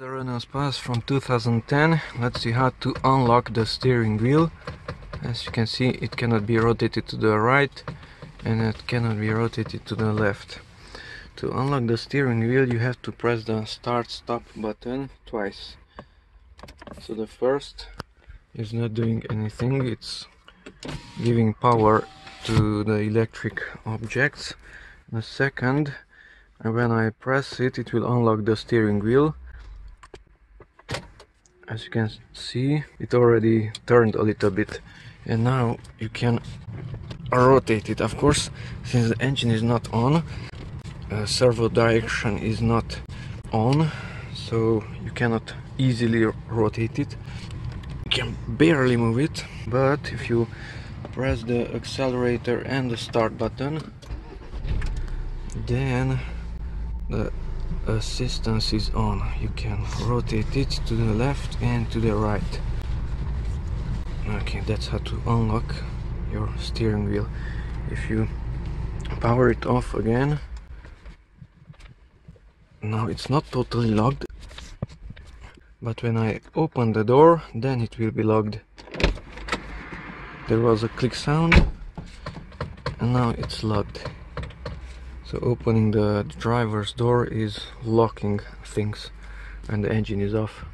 The Renault Space from 2010. Let's see how to unlock the steering wheel. As you can see, it cannot be rotated to the right and it cannot be rotated to the left. To unlock the steering wheel, you have to press the start-stop button twice. So the first is not doing anything, it's giving power to the electric objects. The second, when I press it, it will unlock the steering wheel. As you can see, it already turned a little bit, and now you can rotate it. Of course, since the engine is not on, servo direction is not on, so you cannot easily rotate it. You can barely move it, but if you press the accelerator and the start button, then the assistance is on. You can rotate it to the left and to the right. Okay, that's how to unlock your steering wheel. If you power it off again, now it's not totally locked, but when I open the door, then it will be locked. There was a click sound and now it's locked. So opening the driver's door is locking things and the engine is off.